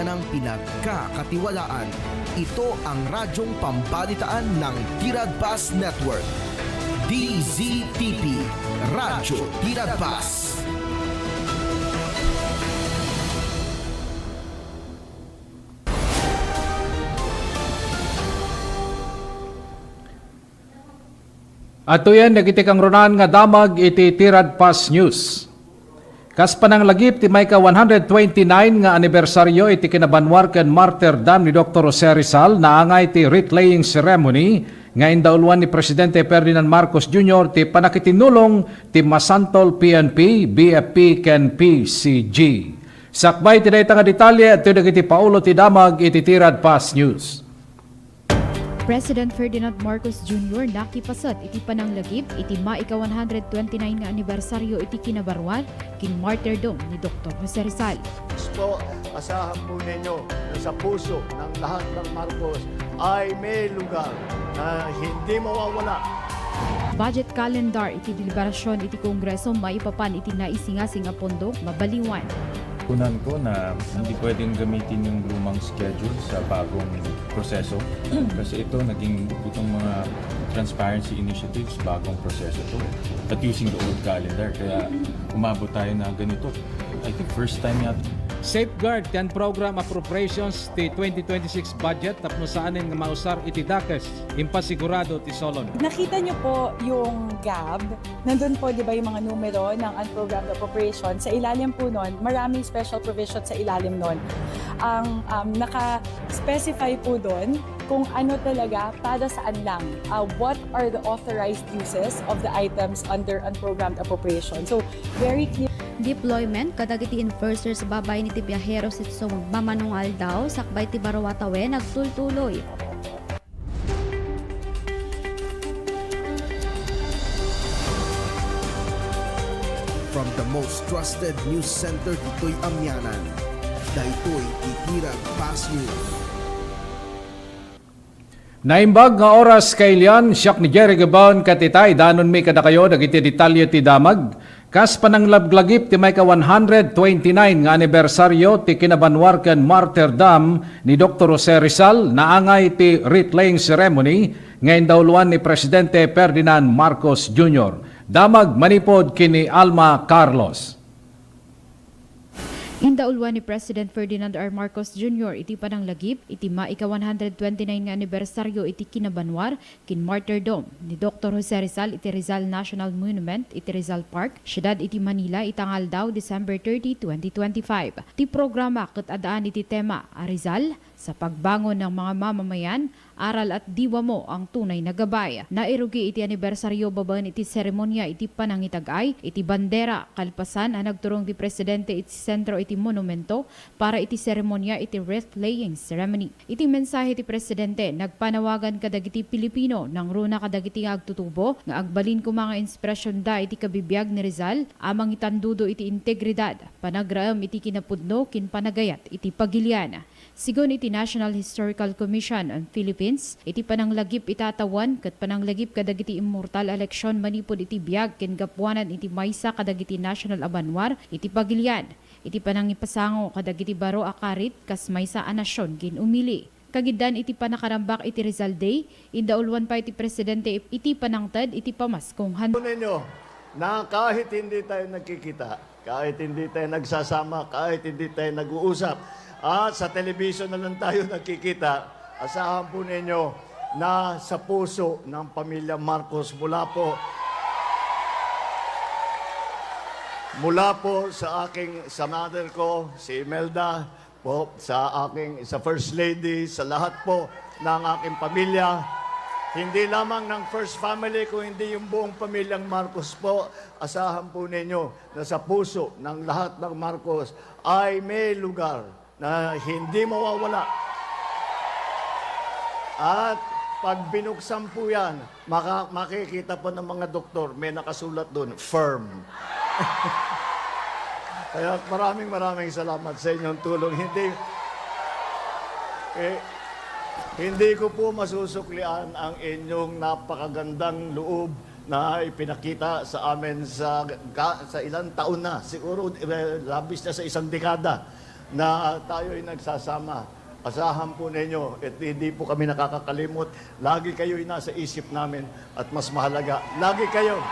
ng pinagkakatiwalaan. Ito ang radyong pambalitaan ng Tiradpas Network. DZTP, Radyo Tiradpas. Ato yan, nagitikang runan nga damag iti Tiradpas News. Kas panang lagip ti may ka 129 nga anibersaryo iti kinabanwar ken martyrdom ni Dr. Jose Rizal naangay ti wreath-laying ceremony nga indauluan ni Presidente Ferdinand Marcos Jr. ti panakitinulong ti Masantol PNP, BFP ken PCG. Sakbay ti dayta nga detalye at iti paulo ti damag iti Tiradpas News. President Ferdinand Marcos Jr. nakipasat iti pananglagip iti maika 129 nga anibersaryo iti kinabarwan kin martyrdom ni Dr. Jose Rizal. Po, asahan po ninyo na sa puso ng lahat ng Marcos ay may lugar na hindi mawawala. Budget calendar iti deliberasyon iti Kongreso maipapan iti naisingasing a pondo mabaliwan. Kunan ko na hindi pwedeng gamitin yung lumang schedule sa bagong proseso kasi ito naging itong mga transparency initiatives bagong proseso to but using the old calendar kaya umabot tayo na ganito. I think first time yata. Safeguard and Program Appropriations ti 2026 budget tapno saanin nga mausar iti dakes impasigurado ti Solon. Nakita niyo po yung gap, nandun po di ba yung mga numero ng unprogrammed appropriation. Sa ilalim po nun, maraming special provision sa ilalim nun. Ang naka-specify po doon kung ano talaga para saan lang. What are the authorized uses of the items under unprogrammed appropriation. So, very clear. Deployment kadagiti enforcers sa babay ni ti biyahero sit so magmamanungal daw sakbay ti Barawatawe nagtultuloy. From the most trusted news center dito'y Amyanan, daytoy Tiradpas News. Naimbag nga oras kailian, siyak ni Jerry Gabon katitay, danon may kada kayo, nagiti detalye ti damag. Kas pananglaglagip ti may ka 129 nga anibersaryo ti kinabanwar ken martyrdom ni Dr. Jose Rizal, naangay ti wreath-laying ceremony nga indauluan ni Presidente Ferdinand Marcos Jr. Damag manipod kini Alma Carlos. Indaulwan ni President Ferdinand R. Marcos Jr. iti pananglagip iti maika 129 nga anibersaryo iti kinabanwar kin martyrdom ni Dr. Jose Rizal iti Rizal National Monument iti Rizal Park, siyudad iti Manila itangal daw December 30, 2025. Ti programa ket adaan iti tema a Rizal sa pagbangon ng mga mamamayan, aral at diwa mo ang tunay na gabay. Nairugi iti anibersaryo babaen iti seremonya iti panangitagay, iti bandera kalpasan ang nagturong ti Presidente iti sentro iti monumento para iti seremonya iti wreath-laying ceremony. Iti mensahe ti Presidente nagpanawagan kadagiti Pilipino nang runa kadagiti agtutubo nga agbalin ko mga inspirasyon da iti kabibiyag ni Rizal amang itandudo iti integridad, panagraem iti kinapudno kin panagayat iti pagilian. Sigon iti National Historical Commission on Philippines, iti pananglagip itatawan ket pananglagip kadagiti immortal eleksyon manipod iti biag ken gapuanan iti maysa kadagiti national abanwar iti pagilian. Iti panangipasango kadagiti baro akarit kas maysa a nasyon ken umili. Kagidan iti panakarambak iti Rizal Day, indaulwan pa iti Presidente iti panangted iti pamaskong handa. Ninyo na kahit hindi tayo nagkikita, kahit hindi tayo nagsasama, kahit hindi tayo nag-uusap, at sa television na lang tayo nakikita, asahan po ninyo na sa puso ng pamilya Marcos mula po sa mother ko, si Imelda, po, sa First Lady, sa lahat po ng aking pamilya. Hindi lamang ng First Family, kung hindi yung buong pamilyang Marcos po, asahan po ninyo na sa puso ng lahat ng Marcos ay may lugar na hindi mawawala. At pag binuksan po yan, makikita po ng mga doktor, may nakasulat doon, firm. Kaya maraming salamat sa inyong tulong. Hindi ko po masusuklian ang inyong napakagandang loob na ipinakita sa amin sa ilang taon na, siguro labis na sa isang dekada na tayo ay nagsasama. Asahan po ninyo at hindi po kami nakakakalimot. Lagi kayo'y nasa isip namin at mas mahalaga, lagi kayo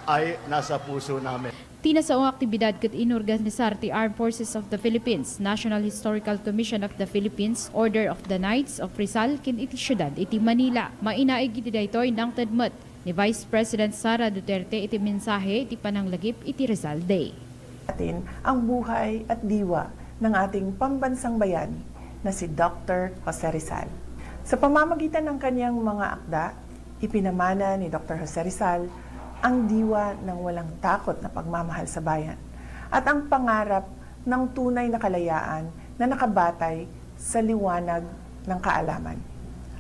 ay nasa puso namin. Tina sa aktibidad ket inorganisar ti Armed Forces of the Philippines, National Historical Commission of the Philippines, Order of the Knights of Rizal ken iti syudad iti Manila. Mainaig iti daytoy nang tedmet ni Vice President Sara Duterte iti mensahe iti pananglagip iti Rizal Day. Atin ang buhay at diwa ng ating pambansang bayani na si Dr. Jose Rizal. Sa pamamagitan ng kanyang mga akda, ipinamana ni Dr. Jose Rizal ang diwa ng walang takot na pagmamahal sa bayan at ang pangarap ng tunay na kalayaan na nakabatay sa liwanag ng kaalaman.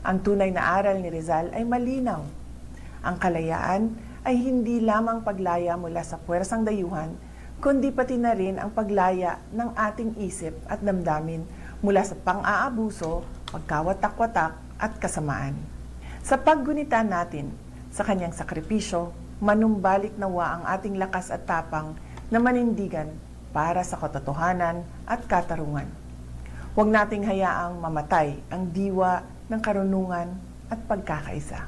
Ang tunay na aral ni Rizal ay malinaw. Ang kalayaan ay hindi lamang paglaya mula sa puwersang dayuhan, kundi pati na rin ang paglaya ng ating isip at damdamin mula sa pang-aabuso, pagkawatak-watak at kasamaan. Sa paggunita natin sa kanyang sakripisyo, manumbalik nawa ang ating lakas at tapang na manindigan para sa katotohanan at katarungan. Huwag nating hayaang mamatay ang diwa ng karunungan at pagkakaisa.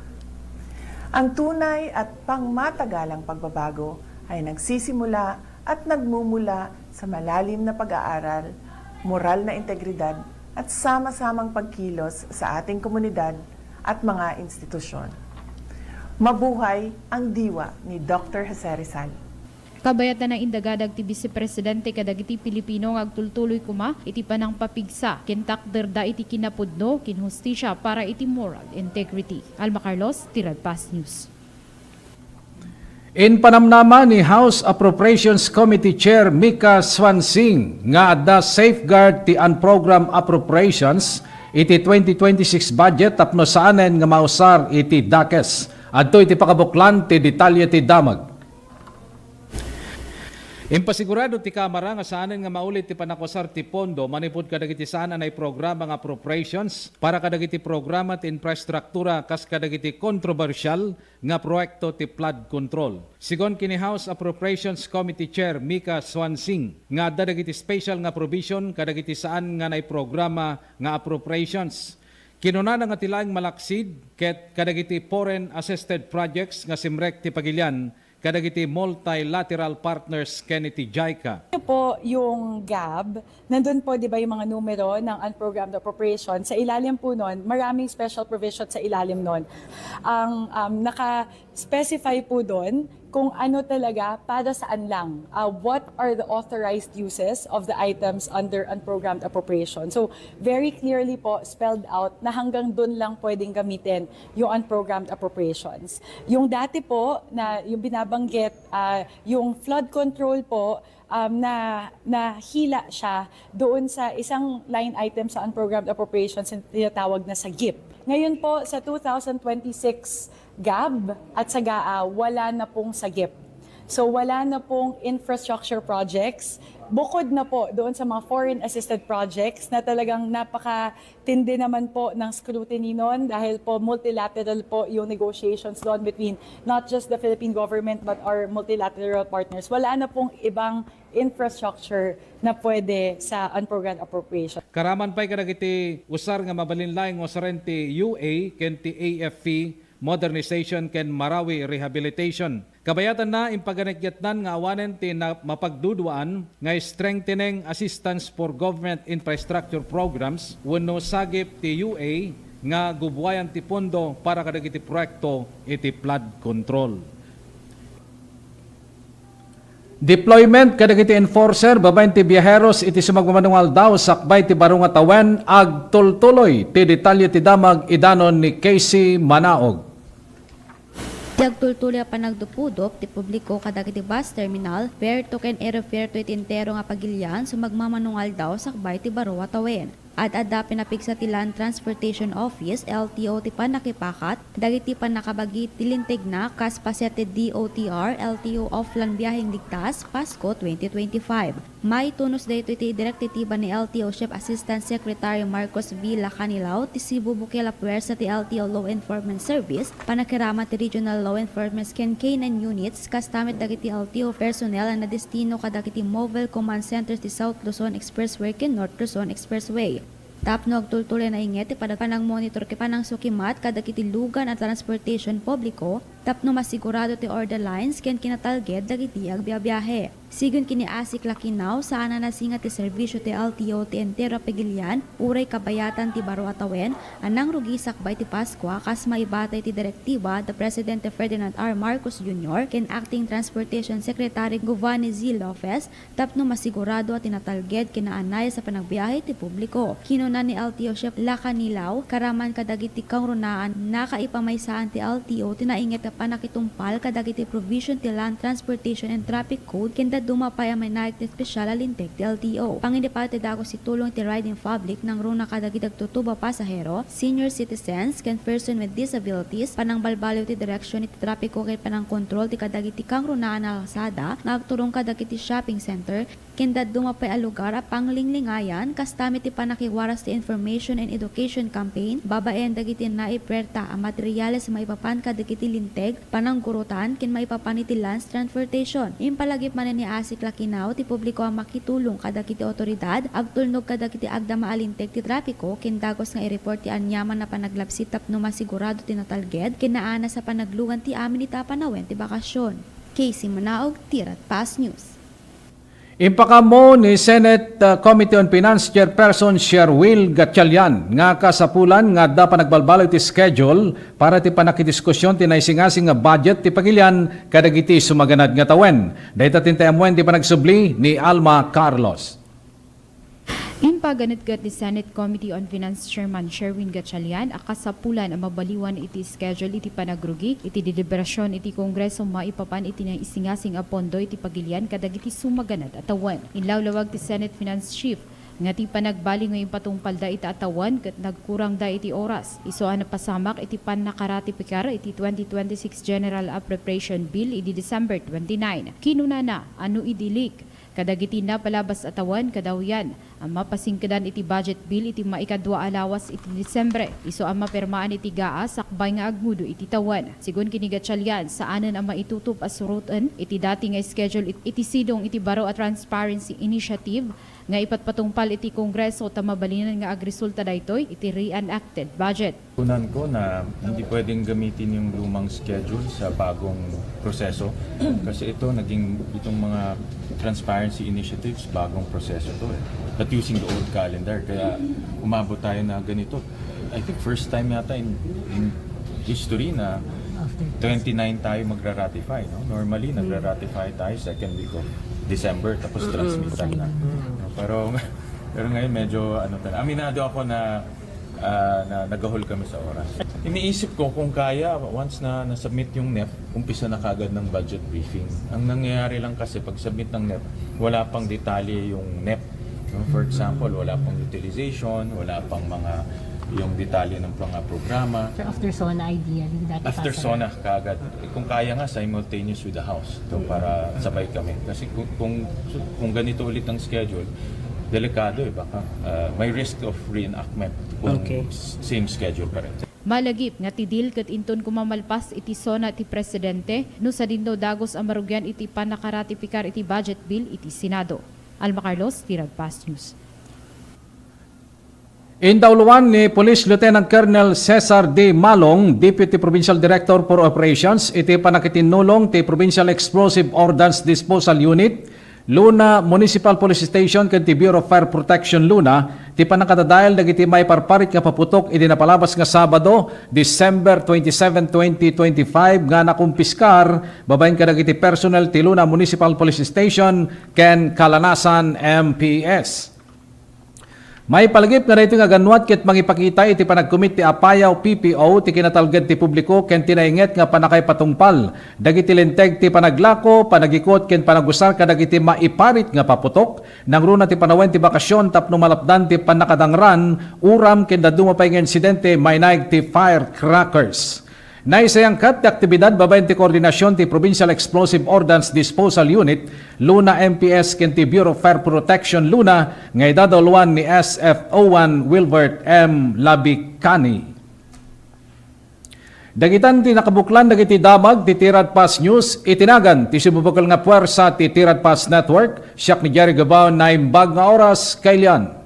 Ang tunay at pangmatagalang pagbabago ay nagsisimula at nagmumula sa malalim na pag-aaral, moral na integridad at sama-samang pagkilos sa ating komunidad at mga institusyon. Mabuhay ang diwa ni Dr. Jose Rizal. Kabayatan na indagadag ti Vice Presidente kadagiti Pilipino agtultuloy kuma iti panang papigsa ken takderda iti kinapudno ken hustisya para iti moral integrity. Alma Carlos, Tirad Pass News. In panamnama ni House Appropriations Committee Chair Mika Swansing nga adda safeguard ti unprogram appropriations iti 2026 budget tapno saanen nga mausar iti DACES. Adto iti pakabuklan ti detalye ti damag. Impasigurado ti Kamara nga saanen nga maulit ti panakosar ti pondo manipud kadagiti saanan ay programa nga appropriations para kadagiti programa ti infrastruktura kas kadagiti kontrobersyal nga proyekto ti flood control. Sigon kini House Appropriations Committee Chair Mika Swansing nga adda dagiti special nga provision kadagiti saan nga nay programa nga appropriations. Kinuna nga tilaing malaksid ket kadagiti foreign assisted projects nga simrek ti pagilian kadagiti multilateral partners ken iti JICA. Ito po yung GAB, nandun po di ba yung mga numero ng unprogrammed appropriation. Sa ilalim po nun, maraming special provision sa ilalim nun. Ang naka-specify po doon kung ano talaga, para saan lang. What are the authorized uses of the items under unprogrammed appropriation. So, very clearly po spelled out na hanggang doon lang pwedeng gamitin yung unprogrammed appropriations. Yung dati po, na yung binabanggit, yung flood control po, na hila siya doon sa isang line item sa unprogrammed appropriations na tinatawag na sa GIP. Ngayon po, sa 2026 GAB at sa GAA, wala na pong sagip. So wala na pong infrastructure projects, bukod na po doon sa mga foreign assisted projects na talagang napakatindi naman po ng scrutiny noon dahil po multilateral po yung negotiations doon between not just the Philippine government but our multilateral partners. Wala na pong ibang infrastructure na pwede sa unprogrammed appropriation. Karaman pa'y kadagiti usar nga mabalinlaing usaran ti UA ken ti AFP modernization ken Marawi rehabilitation. Kabayatan na impaganagyatnan nga awanen ti mapagdudwaan nga strengthening assistance for government infrastructure programs wenno sagip ti UA nga gubuayan ti pondo para kadagiti proyekto iti flood control. Deployment kadagiti enforcer babaen ti biyaheros iti sumagmamanungal daw sakbay ti barong nga tawen ag tultuloy ti detalye ti damag idanon ni Casey Manaog. Tiagtultuloy pa nagdupudop ti publiko kadagiti bus terminal where token aerofare to itintero nga pagilyan sumagmamanungal daw sakbay ti baro tawen. Ad-ada pinapig sa Land Transportation Office, LTO ti panakipakat, dagiti panakabagi tilintig na kas pasete DOTR, LTO offline biyaheng ligtas, Pasko 2025. May tunos dito iti direktitiba ni LTO Chief Assistant Secretary Marcos V. Lacanilao, ti Cebu Bukela Puwersa ti LTO Law Enforcement Service, panakirama ti Regional Law Enforcement Ken K9 units, kastamit dagiti LTO personnel ang nadestino kadagiti Mobile Command Centers ti South Luzon Expressway ken North Luzon Expressway. Tapno agtultuloy na inget pada panang monitor ke panang sukimat kadagiti lugan at transportation publiko, tapno masigurado ti order lines ken kinatalged dagiti agbiyahe. Sigun kini Asik Lakinaw saan na nasinga ti serbisyo ti LTO ti entero pagilian, uray kabayatan ti baro atawen, anang rugisak bay ti Paskwa kas maibatay ti direktiba the Presidente Ferdinand R. Marcos Jr. ken Acting Transportation Secretary Giovanni Z. Lopez, tapno masigurado at tinatalged kinaanay sa panagbiyahe ti publiko. Kinuna ni LTO Chief Lacanilao, karaman kadagiti kangrunaan nakaipamaysaan ti LTO tinainget na panakitumpal kadagiti provision ti Land Transportation and Traffic Code ken dumapay ang may naik ti special alintek ti LTO. Pangindipati dago si tulong ti riding public ng runa kadagitag tutuba pasahero, senior citizens, ken person with disabilities, panang balbaliw ti direksyon iti trapiko ken panang kontrol ti kadagiti kang runaan na kalsada, nagturong kadagiti shopping center, ken dumapay a lugar a panglinglingayan, kastamit ti panakiwaras ti information and education campaign, babaen dagiti naiperta a materyales maipapan kadagiti linteg, panang gurutan, ken maipapan iti lands transportation. Impalagip man ni Asik Lakinaw ti publiko ang makitulong kadagiti otoridad agtulnog kadagiti agda maalintek ti trapiko ken dagos nga i-report ti anyaman na panaglapsit tapno masigurado ti natalged ken naana sa panaglugan ti amin ita panawen ti bakasyon. Casey Manaog, Tirat Pass News. Impakamo ni Senate Committee on Finance Chairperson Sherwil Gatchalian nga kasapulan nga dapat nagbalbalaw ti schedule para ti panakidiskusyon ti naisingasing nga budget ti pagilian kadagiti sumaganad nga tawen. Dahita tintayamuan ti panagsubli ni Alma Carlos. Impaganit ni Senate Committee on Finance Chairman Sherwin Gatchalian, akasapulan ang mabaliwan iti schedule iti panagrugi, iti deliberasyon iti kongreso maipapan iti na isingasing a pondo iti pagilian kadagiti sumaganad atawan. Inlawlawag ti Senate Finance Chief, nga ti panagbali ngayon patungpal da iti atawan kat nagkurang da iti oras. Isoan na pasamak iti pan nakaratipikar iti 2026 General Appropriation Bill iti December 29. Kinuna na, ano idilik? Kadagiti na palabas atawan kadawyan. Ang mapasingkadan iti budget bill iti maikadwa alawas iti Disembre. Iso ang mapermaan iti gaas sakbay nga agmudo iti tawan. Sigun kini Gatchalian, saanan ang maitutup as surutan iti dati nga schedule iti sidong iti Baro a Transparency Initiative nga ipatpatungpal iti Kongreso tamabalinan nga agresulta daytoy iti re-enacted budget. Tunan ko na hindi pwedeng gamitin yung lumang schedule sa bagong proseso kasi itong mga transparency initiatives bagong proseso to but using the old calendar kaya umabot tayo na ganito. I think first time yata in history na 29 tayo magra-ratify, no? Normally nagra-ratify tayo second week of December tapos transmitan na. Pero ngayon medyo aminado ako na nagahol kami sa oras. Iniisip ko kung kaya, once na nasubmit yung NEP, umpisa na kagad ng budget briefing. Ang nangyayari lang kasi pag submit ng NEP, wala pang detalye yung NEP. No? For example, wala pang utilization, wala pang yung detalye ng mga programa. So after SONA ideally, After SONA kagad. Kung kaya nga, simultaneous with the House. So para sabay kami. Kasi kung ganito ulit ang schedule, delikado baka may risk of reenactment kung same schedule pa rin. Malagip nga tidil ket inton kumamalpas iti SONA ti presidente no sa dindo dagos ang marugyan iti panakaratipikar iti budget bill iti Senado. Alma Carlos, Tirad Pass News. Indawluan ni Police Lieutenant Colonel Cesar D. Malong, Deputy Provincial Director for Operations, iti panakitinulong ti Provincial Explosive Ordnance Disposal Unit, Luna Municipal Police Station ken ti Bureau of Fire Protection Luna, ti panakadadael dagiti may parparit nga paputok iti napalabas nga Sabado, December 27, 2025 nga nakumpiskar babaen kadagiti personnel ti Luna Municipal Police Station ken Kalanasan MPS. May palagip nga dito nga ganwat ket mangipakita iti panagkumit ti Apayaw PPO ti kinatalged ti publiko ken tinainget nga panakay patungpal dagiti linteg ti panaglako panagikot ken panagusar kadagiti maiparit nga paputok nang runa ti panawen ti bakasyon tapno malapdan ti panakadangran uram ken daduma pay nga insidente may naig ti firecrackers. Naisayang kat ti aktibidad babaen ti koordinasyon ti Provincial Explosive Ordnance Disposal Unit, Luna MPS ken ti Bureau of Fire Protection Luna, nga idadalwan ni SFO1 Wilbert M. Labicani. Dagitan ti nakabuklan dagiti damag ti Tirad Pass News, itinagan ti sumubukal nga puwersa ti Tirad Pass Network, siyak ni Jerry Gabao na imbag nga oras, kailian.